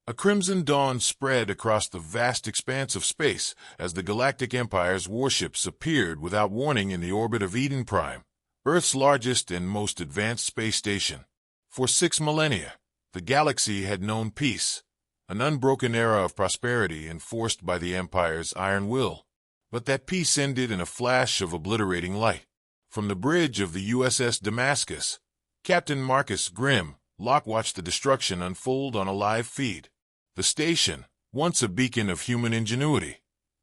A crimson dawn spread across the vast expanse of space as the Galactic Empire's warships appeared without warning in the orbit of Eden Prime, Earth's largest and most advanced space station. For 6 millennia, the galaxy had known peace, an unbroken era of prosperity enforced by the Empire's iron will. But that peace ended in a flash of obliterating light. From the bridge of the USS Damascus, Captain Marcus Grimm, Locke watched the destruction unfold on a live feed. The station, once a beacon of human ingenuity,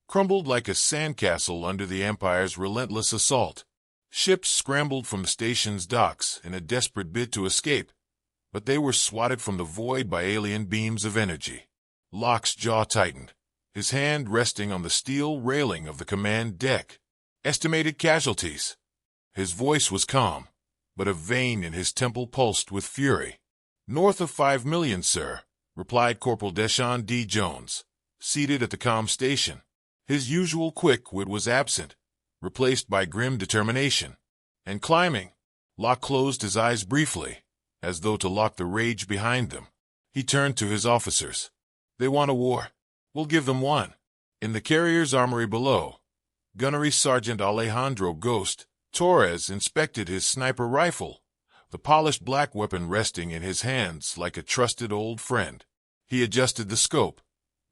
crumbled like a sandcastle under the Empire's relentless assault. Ships scrambled from the station's docks in a desperate bid to escape, but they were swatted from the void by alien beams of energy. Locke's jaw tightened, his hand resting on the steel railing of the command deck. Estimated casualties. His voice was calm, but a vein in his temple pulsed with fury. North of 5 million, sir, replied Corporal Deshaun D. Jones, seated at the comm station. His usual quick wit was absent, replaced by grim determination. And climbing. Locke closed his eyes briefly, as though to lock the rage behind them. He turned to his officers. They want a war. We'll give them one. In the carrier's armory below, Gunnery Sergeant Alejandro Ghost Torres inspected his sniper rifle, the polished black weapon resting in his hands like a trusted old friend. He adjusted the scope,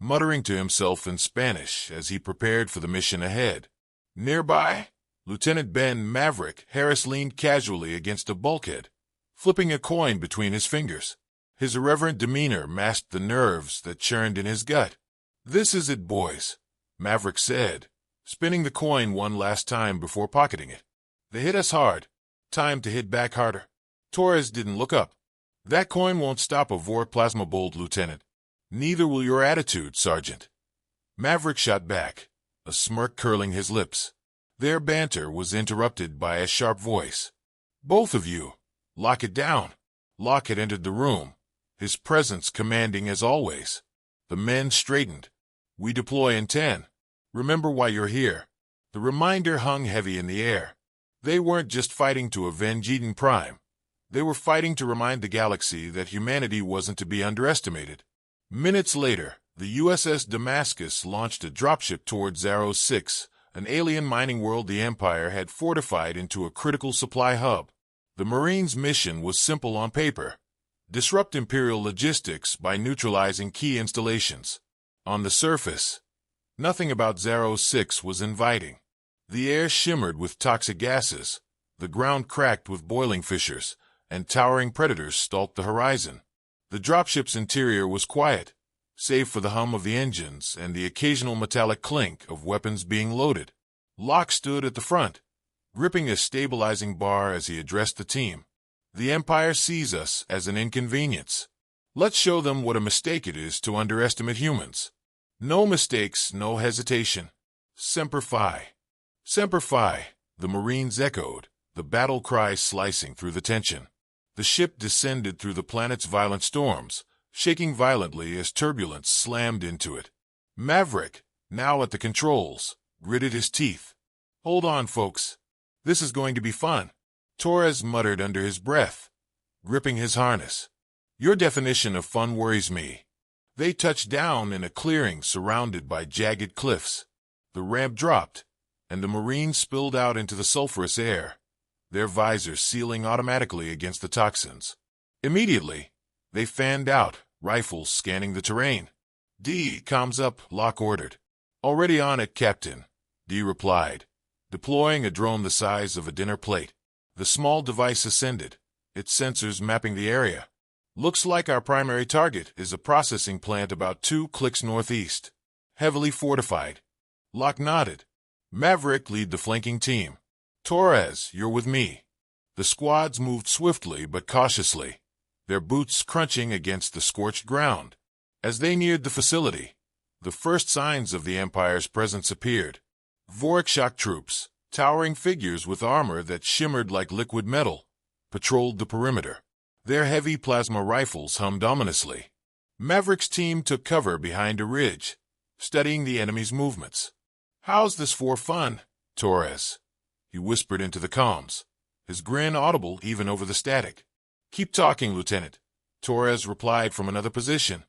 muttering to himself in Spanish as he prepared for the mission ahead. Nearby, Lieutenant Ben Maverick Harris leaned casually against a bulkhead, flipping a coin between his fingers. His irreverent demeanor masked the nerves that churned in his gut. "This is it, boys," Maverick said, spinning the coin one last time before pocketing it. "They hit us hard. Time to hit back harder." Torres didn't look up. "That coin won't stop a Vork plasma bolt, Lieutenant. Neither will your attitude, Sergeant." Maverick shot back, a smirk curling his lips. Their banter was interrupted by a sharp voice. "Both of you, lock it down." Locke had entered the room, his presence commanding as always. The men straightened. "We deploy in 10. Remember why you're here." The reminder hung heavy in the air. They weren't just fighting to avenge Eden Prime. They were fighting to remind the galaxy that humanity wasn't to be underestimated. Minutes later, the USS Damascus launched a dropship toward Zaros 6, an alien mining world the Empire had fortified into a critical supply hub. The Marines' mission was simple on paper: disrupt Imperial logistics by neutralizing key installations. On the surface, nothing about Zaros 6 was inviting. The air shimmered with toxic gases, the ground cracked with boiling fissures, and towering predators stalked the horizon. The dropship's interior was quiet, save for the hum of the engines and the occasional metallic clink of weapons being loaded. Locke stood at the front, gripping a stabilizing bar as he addressed the team. "The Empire sees us as an inconvenience. Let's show them what a mistake it is to underestimate humans. No mistakes, no hesitation. Semper Fi." "Semper Fi," the Marines echoed, the battle cry slicing through the tension. The ship descended through the planet's violent storms, shaking violently as turbulence slammed into it. Maverick, now at the controls, gritted his teeth. "Hold on, folks. This is going to be fun," Torres muttered under his breath, gripping his harness. "Your definition of fun worries me." They touched down in a clearing surrounded by jagged cliffs. The ramp dropped, and the Marines spilled out into the sulphurous air, their visors sealing automatically against the toxins. Immediately, they fanned out, rifles scanning the terrain. "D, comms up," Locke ordered. "Already on it, Captain," D replied, deploying a drone the size of a dinner plate. The small device ascended, its sensors mapping the area. "Looks like our primary target is a processing plant about 2 clicks northeast. Heavily fortified." Locke nodded. "Maverick, lead the flanking team. Torres, you're with me." The squads moved swiftly but cautiously, their boots crunching against the scorched ground. As they neared the facility, the first signs of the Empire's presence appeared. Vork shock troops, towering figures with armor that shimmered like liquid metal, patrolled the perimeter. Their heavy plasma rifles hummed ominously. Maverick's team took cover behind a ridge, studying the enemy's movements. "How's this for fun, Torres?" he whispered into the comms, his grin audible even over the static. "Keep talking, Lieutenant," Torres replied from another position.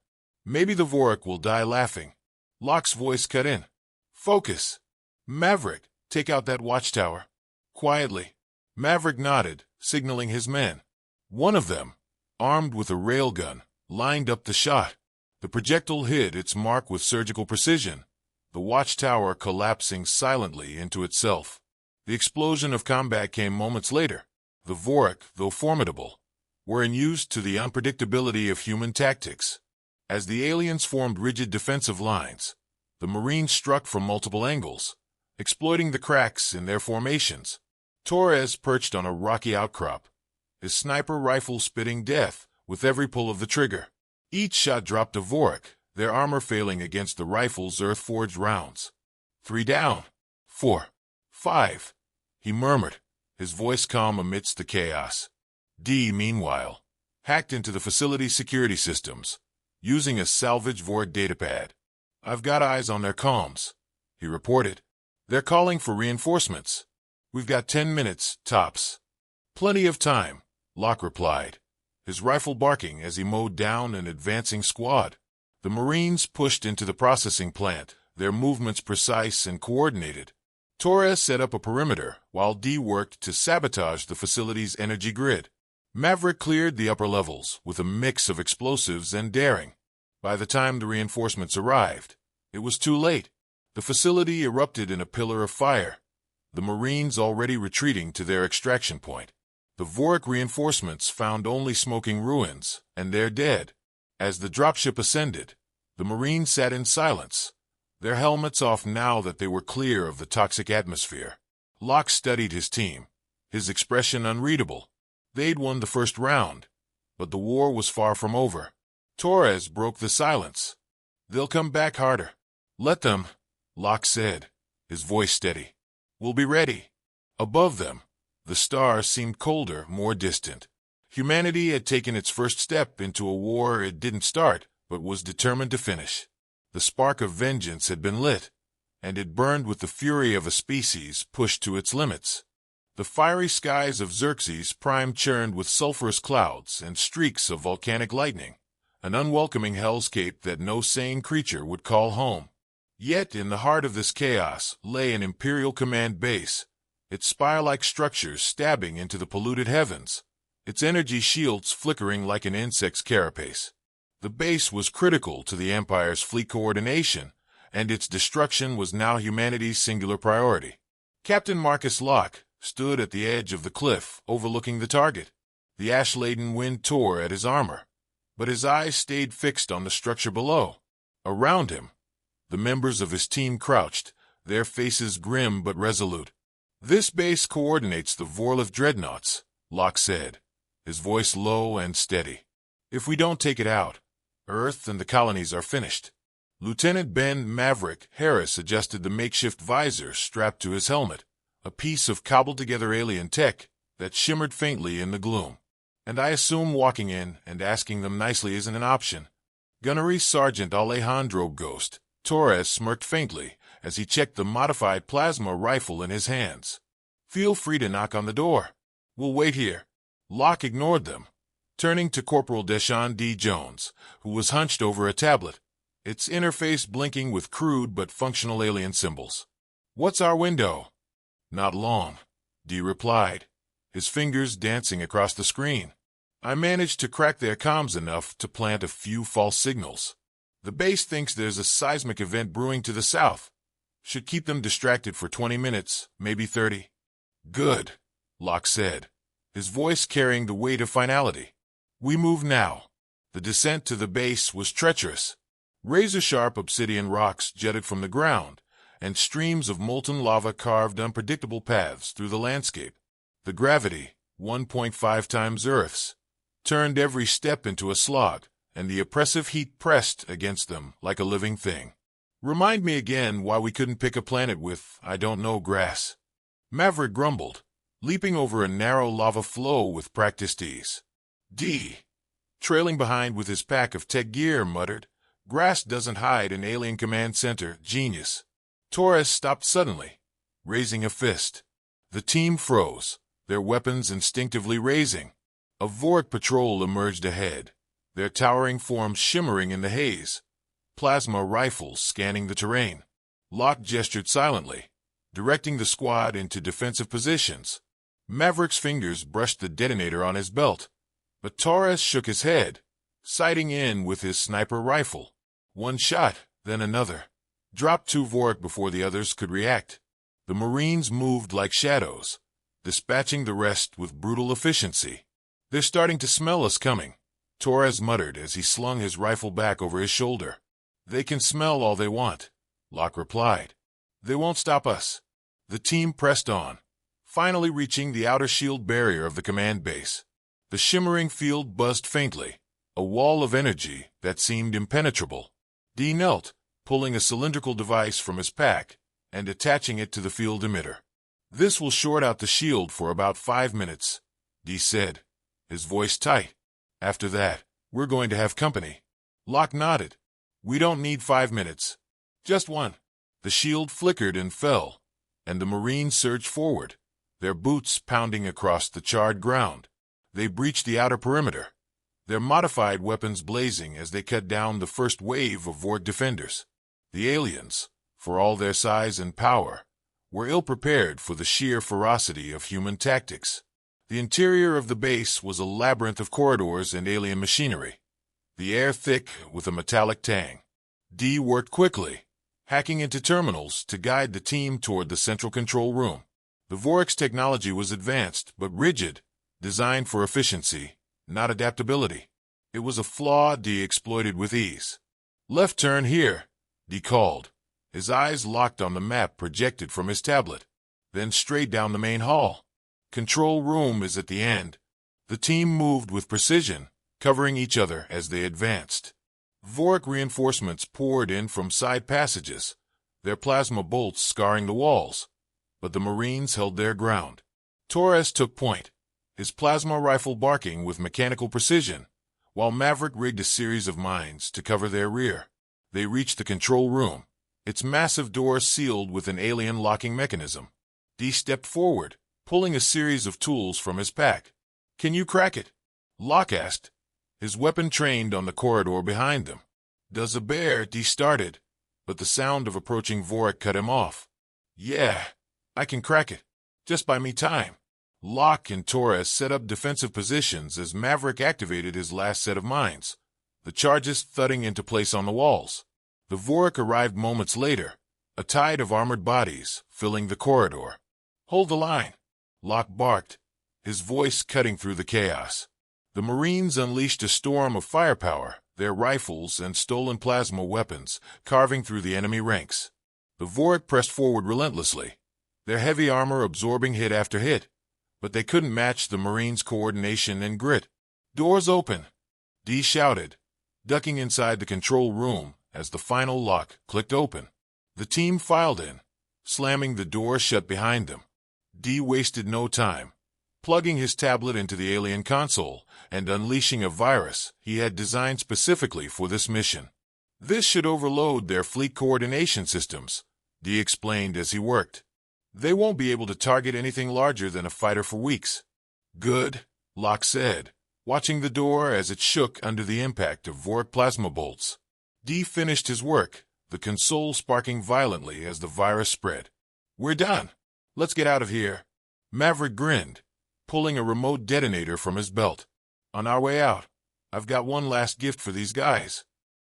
Maybe the Vorik will die laughing. Locke's voice cut in. Focus. Maverick, take out that watchtower. Quietly. Maverick nodded, signaling his men. One of them, armed with a railgun, lined up the shot. The projectile hit its mark with surgical precision, the watchtower collapsing silently into itself. The explosion of combat came moments later. The Vorik, though formidable, were unused to the unpredictability of human tactics. As the aliens formed rigid defensive lines, the Marines struck from multiple angles, exploiting the cracks in their formations. Torres perched on a rocky outcrop, his sniper rifle spitting death with every pull of the trigger. Each shot dropped a Vorik, their armor failing against the rifle's earth-forged rounds. 3 down. 4. 5. He murmured, his voice calm amidst the chaos. D, meanwhile, hacked into the facility's security systems, using a salvage Vorik datapad. I've got eyes on their comms, he reported. They're calling for reinforcements. We've got 10 minutes, tops. Plenty of time, Locke replied, his rifle barking as he mowed down an advancing squad. The Marines pushed into the processing plant, their movements precise and coordinated. Torres set up a perimeter, while D worked to sabotage the facility's energy grid. Maverick cleared the upper levels with a mix of explosives and daring. By the time the reinforcements arrived, it was too late. The facility erupted in a pillar of fire, the Marines already retreating to their extraction point. The Vorik reinforcements found only smoking ruins, and they're dead. As the dropship ascended, the Marines sat in silence, their helmets off now that they were clear of the toxic atmosphere. Locke studied his team, his expression unreadable. They'd won the first round, but the war was far from over. Torres broke the silence. They'll come back harder. Let them, Locke said, his voice steady. We'll be ready. Above them, the stars seemed colder, more distant. Humanity had taken its first step into a war it didn't start, but was determined to finish. The spark of vengeance had been lit, and it burned with the fury of a species pushed to its limits. The fiery skies of Xerxes Prime churned with sulphurous clouds and streaks of volcanic lightning, an unwelcoming hellscape that no sane creature would call home. Yet in the heart of this chaos lay an Imperial command base, its spire-like structures stabbing into the polluted heavens, its energy shields flickering like an insect's carapace. The base was critical to the Empire's fleet coordination, and its destruction was now humanity's singular priority. Captain Marcus Locke stood at the edge of the cliff, overlooking the target. The ash-laden wind tore at his armor, but his eyes stayed fixed on the structure below. Around him, the members of his team crouched, their faces grim but resolute. This base coordinates the Vorlev dreadnoughts, Locke said, his voice low and steady. If we don't take it out, Earth and the colonies are finished. Lieutenant Ben Maverick Harris adjusted the makeshift visor strapped to his helmet, a piece of cobbled-together alien tech that shimmered faintly in the gloom. And I assume walking in and asking them nicely isn't an option. Gunnery Sergeant Alejandro Ghost Torres smirked faintly as he checked the modified plasma rifle in his hands. Feel free to knock on the door. We'll wait here. Locke ignored them, turning to Corporal Deshaun D. Jones, who was hunched over a tablet, its interface blinking with crude but functional alien symbols. What's our window? Not long, D replied, his fingers dancing across the screen. I managed to crack their comms enough to plant a few false signals. The base thinks there's a seismic event brewing to the south. Should keep them distracted for 20 minutes, maybe 30. Good, Locke said, his voice carrying the weight of finality. We move now. The descent to the base was treacherous. Razor-sharp obsidian rocks jutted from the ground, and streams of molten lava carved unpredictable paths through the landscape. The gravity, 1.5 times Earth's, turned every step into a slog, and the oppressive heat pressed against them like a living thing. Remind me again why we couldn't pick a planet with, I don't know, grass. Maverick grumbled, leaping over a narrow lava flow with practiced ease. D, trailing behind with his pack of tech gear, muttered, grass doesn't hide an alien command center, genius. Torres stopped suddenly, raising a fist. The team froze, their weapons instinctively raising. A Vorik patrol emerged ahead, their towering forms shimmering in the haze, plasma rifles scanning the terrain. Locke gestured silently, directing the squad into defensive positions. Maverick's fingers brushed the detonator on his belt, but Torres shook his head, sighting in with his sniper rifle. One shot, then another. Dropped to Vorik before the others could react. The Marines moved like shadows, dispatching the rest with brutal efficiency. "They're starting to smell us coming," Torres muttered as he slung his rifle back over his shoulder. "They can smell all they want," Locke replied. "They won't stop us." The team pressed on, finally reaching the outer shield barrier of the command base. The shimmering field buzzed faintly, a wall of energy that seemed impenetrable. Dee knelt, pulling a cylindrical device from his pack and attaching it to the field emitter. "This will short out the shield for about 5 minutes," Dee said, his voice tight. "After that, we're going to have company." Locke nodded. "We don't need 5 minutes. Just one." The shield flickered and fell, and the Marines surged forward, their boots pounding across the charred ground. They breached the outer perimeter, their modified weapons blazing as they cut down the first wave of Vorik defenders. The aliens, for all their size and power, were ill-prepared for the sheer ferocity of human tactics. The interior of the base was a labyrinth of corridors and alien machinery, the air thick with a metallic tang. Dee worked quickly, hacking into terminals to guide the team toward the central control room. The Vorik's technology was advanced but rigid, designed for efficiency, not adaptability. It was a flaw Dee exploited with ease. "Left turn here," Dee called, his eyes locked on the map projected from his tablet. "Then straight down the main hall. Control room is at the end." The team moved with precision, covering each other as they advanced. Vorik reinforcements poured in from side passages, their plasma bolts scarring the walls, but the Marines held their ground. Torres took point, his plasma rifle barking with mechanical precision, while Maverick rigged a series of mines to cover their rear. They reached the control room, its massive doors sealed with an alien locking mechanism. Dee stepped forward, pulling a series of tools from his pack. "Can you crack it?" Locke asked, his weapon trained on the corridor behind them. "Does a bear?" Dee started, but the sound of approaching Vorik cut him off. "Yeah, I can crack it. Just buy me time." Locke and Torres set up defensive positions as Maverick activated his last set of mines, the charges thudding into place on the walls. The Vorik arrived moments later, a tide of armored bodies filling the corridor. "Hold the line," Locke barked, his voice cutting through the chaos. The Marines unleashed a storm of firepower, their rifles and stolen plasma weapons carving through the enemy ranks. The Vorik pressed forward relentlessly, their heavy armor absorbing hit after hit, but they couldn't match the Marines' coordination and grit. "Doors open," Dee shouted, ducking inside the control room as the final lock clicked open. The team filed in, slamming the door shut behind them. Dee wasted no time, plugging his tablet into the alien console and unleashing a virus he had designed specifically for this mission. "This should overload their fleet coordination systems," Dee explained as he worked. "They won't be able to target anything larger than a fighter for weeks." "Good," Locke said, watching the door as it shook under the impact of Vorik plasma bolts. Dee finished his work, the console sparking violently as the virus spread. "We're done. Let's get out of here." Maverick grinned, pulling a remote detonator from his belt. "On our way out, I've got one last gift for these guys."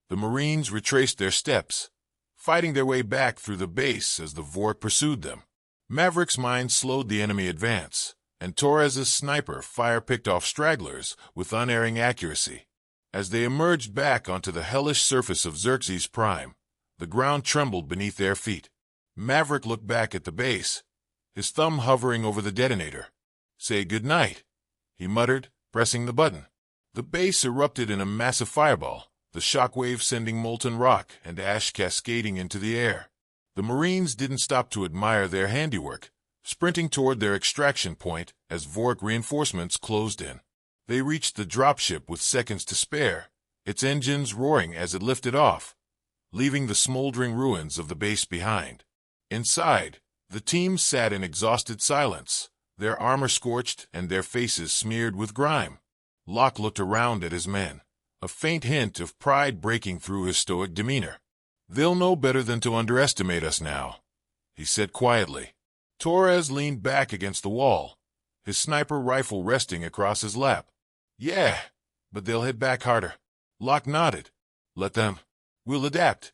The Marines retraced their steps, fighting their way back through the base as the Vorik pursued them. Maverick's mine slowed the enemy advance, and Torres's sniper fire picked off stragglers with unerring accuracy. As they emerged back onto the hellish surface of Xerxes Prime, the ground trembled beneath their feet. Maverick looked back at the base, his thumb hovering over the detonator. "Say goodnight," he muttered, pressing the button. The base erupted in a massive fireball, the shockwave sending molten rock and ash cascading into the air. The Marines didn't stop to admire their handiwork, sprinting toward their extraction point as Vorik reinforcements closed in. They reached the dropship with seconds to spare, its engines roaring as it lifted off, leaving the smoldering ruins of the base behind. Inside, the team sat in exhausted silence, their armor scorched and their faces smeared with grime. Locke looked around at his men, a faint hint of pride breaking through his stoic demeanor. "They'll know better than to underestimate us now," he said quietly. Torres leaned back against the wall, his sniper rifle resting across his lap. "Yeah, but they'll hit back harder." Locke nodded. "Let them. We'll adapt."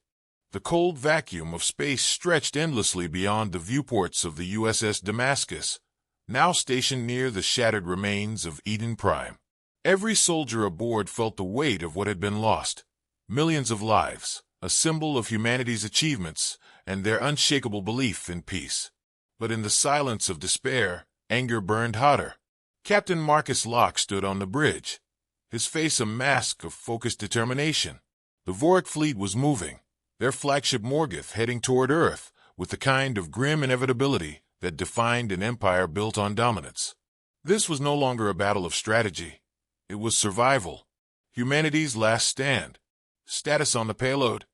The cold vacuum of space stretched endlessly beyond the viewports of the USS Damascus, now stationed near the shattered remains of Eden Prime. Every soldier aboard felt the weight of what had been lost. Millions of lives, a symbol of humanity's achievements and their unshakable belief in peace. But in the silence of despair, anger burned hotter. Captain Marcus Locke stood on the bridge, his face a mask of focused determination. The Vorik fleet was moving, their flagship Morgoth heading toward Earth with the kind of grim inevitability that defined an empire built on dominance. This was no longer a battle of strategy. It was survival. Humanity's last stand. "Status on the payload?"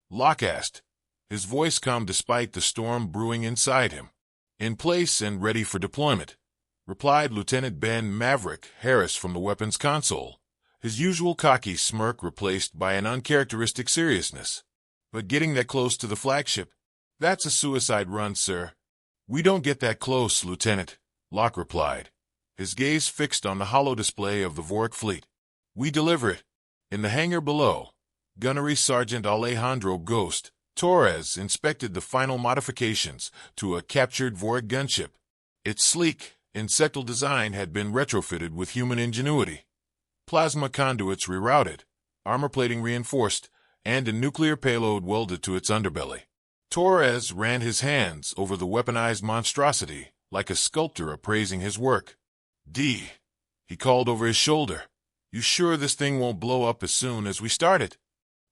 Locke asked, his voice calm despite the storm brewing inside him. "In place and ready for deployment," replied Lieutenant Ben Maverick Harris from the weapons console, his usual cocky smirk replaced by an uncharacteristic seriousness. "But getting that close to the flagship? That's a suicide run, sir." "We don't get that close, Lieutenant," Locke replied, his gaze fixed on the hollow display of the Vorik fleet. "We deliver it." In the hangar below, Gunnery Sergeant Alejandro Ghost Torres inspected the final modifications to a captured Vorik gunship. Its sleek, insectal design had been retrofitted with human ingenuity. Plasma conduits rerouted, armor plating reinforced, and a nuclear payload welded to its underbelly. Torres ran his hands over the weaponized monstrosity, like a sculptor appraising his work. "D," he called over his shoulder, "you sure this thing won't blow up as soon as we start it?"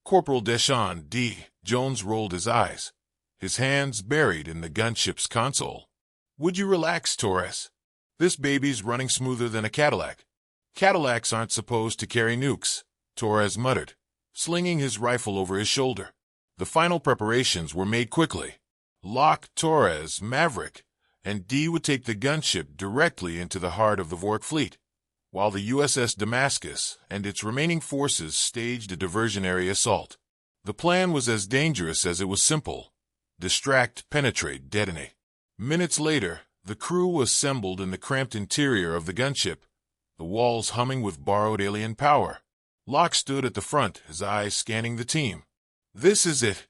Corporal Deshawn D. Jones rolled his eyes, his hands buried in the gunship's console. "Would you relax, Torres? This baby's running smoother than a Cadillac." "Cadillacs aren't supposed to carry nukes," Torres muttered, slinging his rifle over his shoulder. The final preparations were made quickly. Locke, Torres, Maverick, and D would take the gunship directly into the heart of the Vorik fleet, while the USS Damascus and its remaining forces staged a diversionary assault. The plan was as dangerous as it was simple: distract, penetrate, detonate. Minutes later, the crew assembled in the cramped interior of the gunship, the walls humming with borrowed alien power. Locke stood at the front, his eyes scanning the team. "This is it,"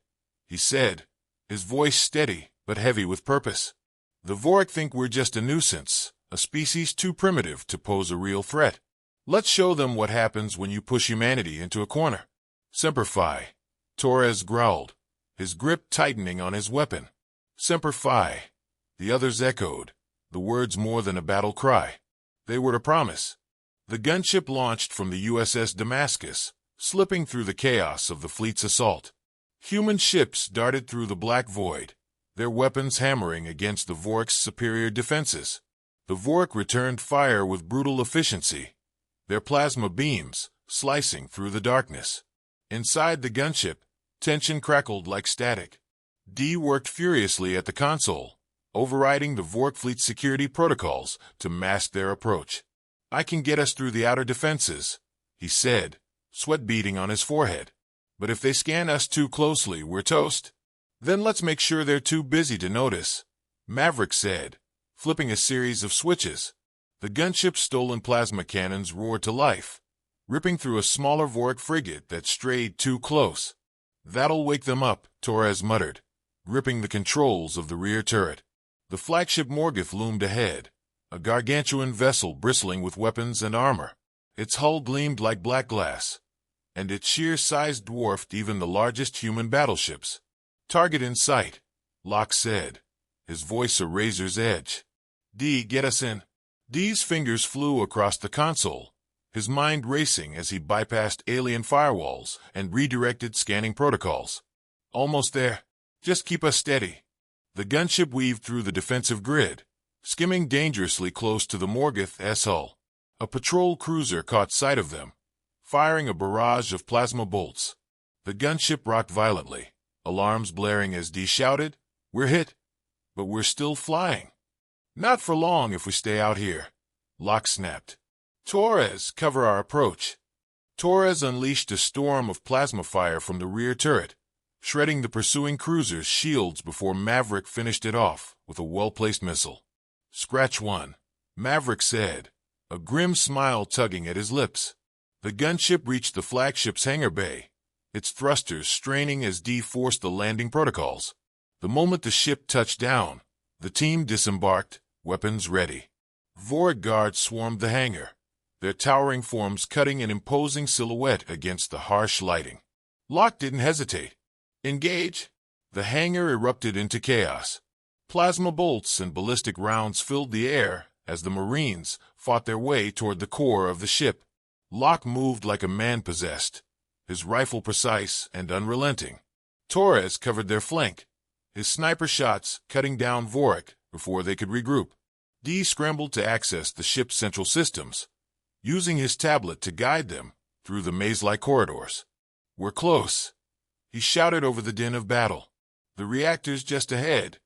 he said, his voice steady but heavy with purpose. "The Vorik think we're just a nuisance, a species too primitive to pose a real threat. Let's show them what happens when you push humanity into a corner." "Semper Fi," Torres growled, his grip tightening on his weapon. "Semper Fi," the others echoed, the words more than a battle cry. They were a promise. The gunship launched from the USS Damascus, slipping through the chaos of the fleet's assault. Human ships darted through the black void, their weapons hammering against the Vorik's superior defenses. The Vorik returned fire with brutal efficiency, their plasma beams slicing through the darkness. Inside the gunship, tension crackled like static. D worked furiously at the console, overriding the Vorik fleet's security protocols to mask their approach. "I can get us through the outer defenses," he said, sweat beading on his forehead. "But if they scan us too closely, we're toast." "Then let's make sure they're too busy to notice," Maverick said, flipping a series of switches. The gunship's stolen plasma cannons roared to life, ripping through a smaller Vorik frigate that strayed too close. "That'll wake them up," Torres muttered, gripping the controls of the rear turret. The flagship Morgoth loomed ahead, a gargantuan vessel bristling with weapons and armor. Its hull gleamed like black glass, and its sheer size dwarfed even the largest human battleships. "Target in sight," Locke said, his voice a razor's edge. "D, get us in." D's fingers flew across the console, his mind racing as he bypassed alien firewalls and redirected scanning protocols. "Almost there. Just keep us steady." The gunship weaved through the defensive grid, skimming dangerously close to the Morgoth's hull. A patrol cruiser caught sight of them, firing a barrage of plasma bolts. The gunship rocked violently, alarms blaring as D shouted, "We're hit, but we're still flying." "Not for long if we stay out here," Locke snapped. "Torres, cover our approach." Torres unleashed a storm of plasma fire from the rear turret, shredding the pursuing cruiser's shields before Maverick finished it off with a well-placed missile. "Scratch one," Maverick said, a grim smile tugging at his lips. The gunship reached the flagship's hangar bay, its thrusters straining as D forced the landing protocols. The moment the ship touched down, the team disembarked, weapons ready. Vorik guards swarmed the hangar, their towering forms cutting an imposing silhouette against the harsh lighting. Locke didn't hesitate. "Engage!" The hangar erupted into chaos. Plasma bolts and ballistic rounds filled the air as the Marines fought their way toward the core of the ship. Locke moved like a man possessed, his rifle precise and unrelenting. Torres covered their flank, his sniper shots cutting down Vorik before they could regroup. D scrambled to access the ship's central systems, using his tablet to guide them through the maze-like corridors. "We're close," he shouted over the din of battle. "The reactor's just ahead."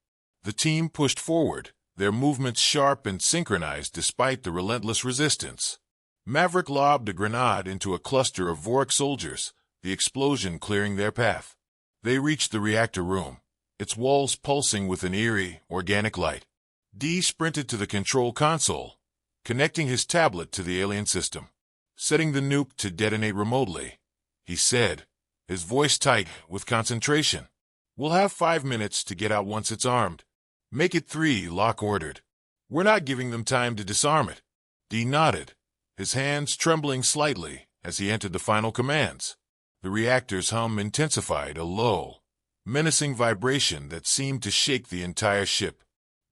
The team pushed forward, their movements sharp and synchronized despite the relentless resistance. Maverick lobbed a grenade into a cluster of Vorik soldiers, the explosion clearing their path. They reached the reactor room, its walls pulsing with an eerie, organic light. D sprinted to the control console, connecting his tablet to the alien system. "Setting the nuke to detonate remotely," he said, his voice tight with concentration. "We'll have 5 minutes to get out once it's armed." "Make it 3, Locke ordered. "We're not giving them time to disarm it." D nodded, his hands trembling slightly as he entered the final commands. The reactor's hum intensified, a low, menacing vibration that seemed to shake the entire ship.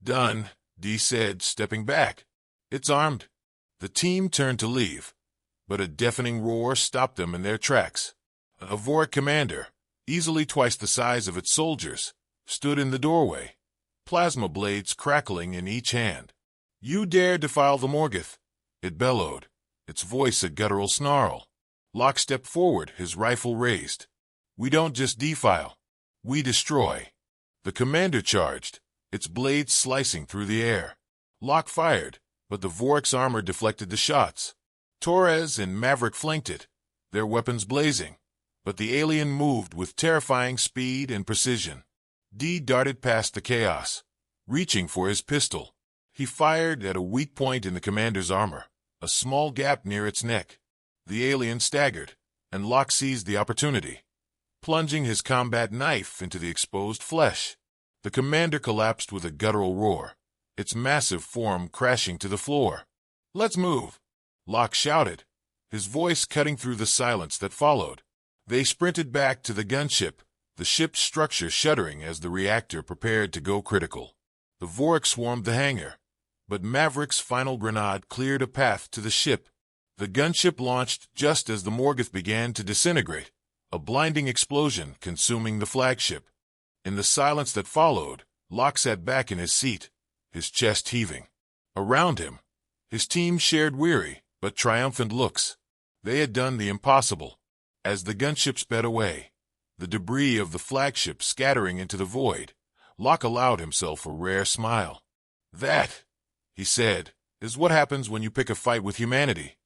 "Done," D said, stepping back. "It's armed." The team turned to leave, but a deafening roar stopped them in their tracks. A Vorik commander, easily twice the size of its soldiers, stood in the doorway, plasma blades crackling in each hand. "You dare defile the Morgoth," it bellowed, its voice a guttural snarl. Locke stepped forward, his rifle raised. "We don't just defile, we destroy." The commander charged, its blades slicing through the air. Locke fired, but the Vorik's armor deflected the shots. Torres and Maverick flanked it, their weapons blazing, but the alien moved with terrifying speed and precision. D darted past the chaos, reaching for his pistol. He fired at a weak point in the commander's armor, a small gap near its neck. The alien staggered, and Locke seized the opportunity, plunging his combat knife into the exposed flesh. The commander collapsed with a guttural roar, its massive form crashing to the floor. "Let's move," Locke shouted, his voice cutting through the silence that followed. They sprinted back to the gunship, the ship's structure shuddering as the reactor prepared to go critical. The Vorik swarmed the hangar, but Maverick's final grenade cleared a path to the ship. The gunship launched just as the Morgoth began to disintegrate, a blinding explosion consuming the flagship. In the silence that followed, Locke sat back in his seat, his chest heaving. Around him, his team shared weary but triumphant looks. They had done the impossible. As the gunship sped away, the debris of the flagship scattering into the void, Locke allowed himself a rare smile. "That," he said, "is what happens when you pick a fight with humanity."